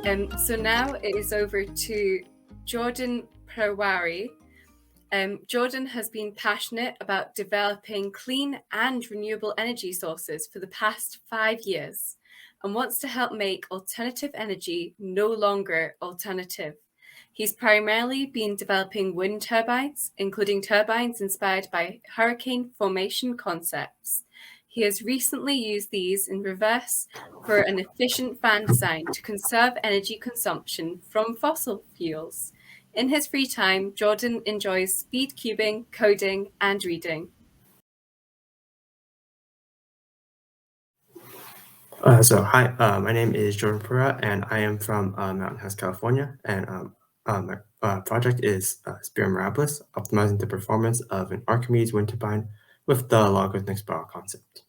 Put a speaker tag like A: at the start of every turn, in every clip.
A: So now it is over to Jordan Prawari. Jordan has been passionate about developing clean and renewable energy sources for the past 5 years and wants to help make alternative energy no longer alternative. He's primarily been developing wind turbines, including turbines inspired by hurricane formation concepts. He has recently used these in reverse for an efficient fan design to conserve energy consumption from fossil fuels. In his free time, Jordan enjoys speed cubing, coding, and reading.
B: Hi, my name is Jordan Pura, and I am from Mountain House, California. And my project is Spira Mirabilis, optimizing the performance of an Archimedes wind turbine with the logarithmic spiral concept.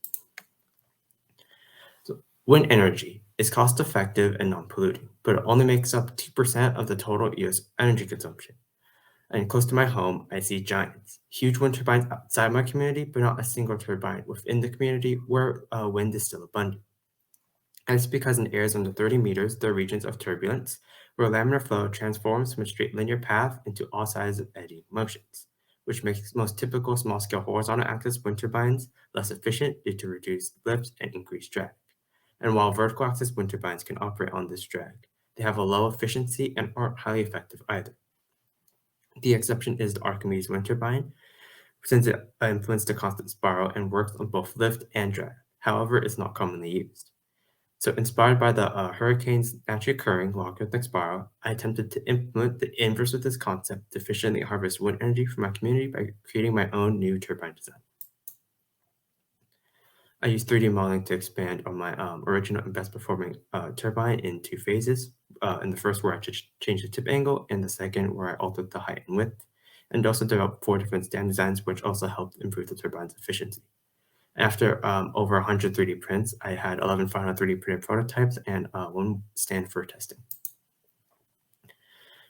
B: So, wind energy is cost-effective and non-polluting, but it only makes up 2% of the total U.S. energy consumption. And close to my home, I see giants, huge wind turbines outside my community, but not a single turbine within the community where wind is still abundant. And it's because in areas under 30 meters, there are regions of turbulence, where laminar flow transforms from a straight linear path into all sides of eddy motions, which makes most typical small-scale horizontal axis wind turbines less efficient due to reduced lift and increased drag. And while vertical axis wind turbines can operate on this drag, they have a low efficiency and aren't highly effective either. The exception is the Archimedes wind turbine, since it implements the constant spiral and works on both lift and drag. However, it's not commonly used. So inspired by the hurricane's naturally occurring logarithmic spiral, I attempted to implement the inverse of this concept to efficiently harvest wind energy from my community by creating my own new turbine design. I used 3D modeling to expand on my original and best performing turbine in 2 phases. In the first, where I changed the tip angle, and the second, where I altered the height and width, and also developed 4 different stand designs, which also helped improve the turbine's efficiency. After over 100 3D prints, I had 11 final 3D printed prototypes and 1 stand for testing.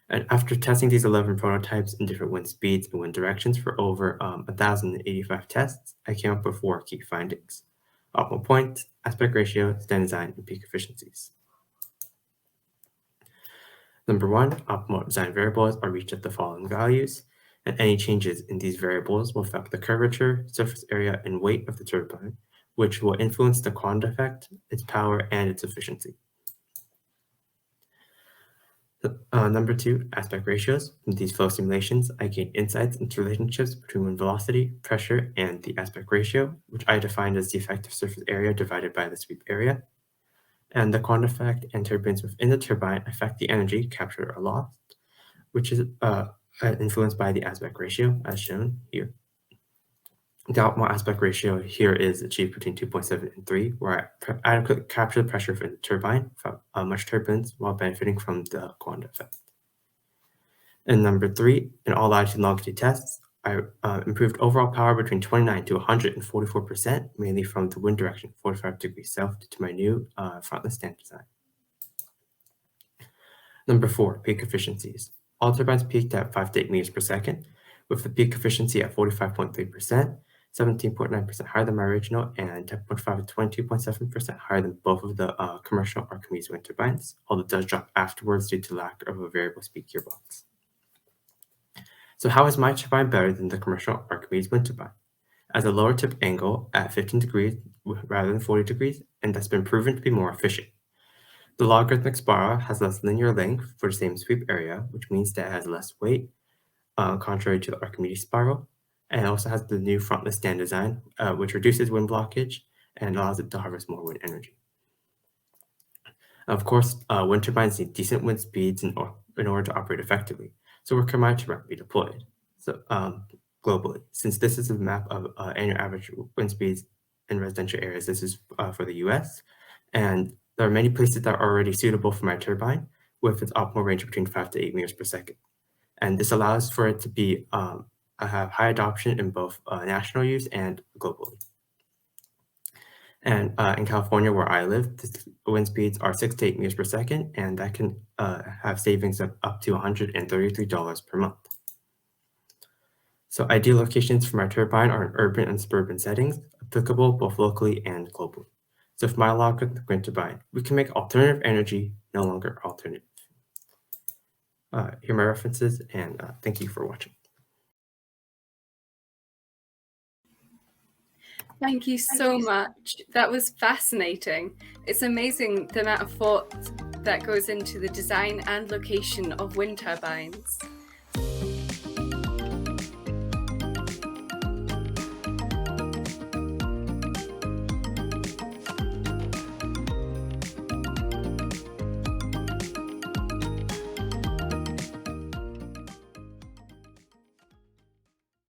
B: And after testing these 11 prototypes in different wind speeds and wind directions for over 1,085 tests, I came up with 4 key findings: optimal point, aspect ratio, stand design, and peak efficiencies. Number 1, optimal design variables are reached at the following values, and any changes in these variables will affect the curvature, surface area, and weight of the turbine, which will influence the quantum effect, its power, and its efficiency. Number 2, aspect ratios. In these flow simulations, I gained insights into relationships between wind velocity, pressure, and the aspect ratio, which I defined as the effective surface area divided by the sweep area. And the quantum effect and turbulence within the turbine affect the energy captured or lost, which is influenced by the aspect ratio, as shown here. The optimal aspect ratio here is achieved between 2.7 and 3, where I adequately capture the pressure from the turbine without much turbulence while benefiting from the quantum effect. And number 3, in all latitude and longitude tests, I improved overall power between 29 to 144%, mainly from the wind direction 45 degrees south to my new frontless stand design. Number 4, peak efficiencies. All turbines peaked at 5 to 8 meters per second, with the peak efficiency at 45.3%, 17.9% higher than my original, and 10.5 to 22.7% higher than both of the commercial Archimedes wind turbines, although it does drop afterwards due to lack of a variable speed gearbox. So how is my turbine better than the commercial Archimedes wind turbine? As a lower tip angle at 15 degrees rather than 40 degrees, and that's been proven to be more efficient. The logarithmic spiral has less linear length for the same sweep area, which means that it has less weight, contrary to the Archimedes spiral, and it also has the new frontless stand design, which reduces wind blockage and allows it to harvest more wind energy. Of course, wind turbines need decent wind speeds in order to operate effectively. So where can my turbine be deployed? So globally, since this is a map of annual average wind speeds in residential areas, this is for the US, and there are many places that are already suitable for my turbine with its optimal range between 5 to 8 meters per second. And this allows for it to be have high adoption in both national use and globally. And in California, where I live, the wind speeds are 6 to 8 meters per second, and that can have savings of up to $133 per month. So ideal locations for my turbine are in urban and suburban settings, applicable both locally and globally. So if my log with the wind turbine, we can make alternative energy no longer alternative. Here are my references, and thank you for watching.
A: Thank you so much. That was fascinating. It's amazing the amount of thought that goes into the design and location of wind turbines.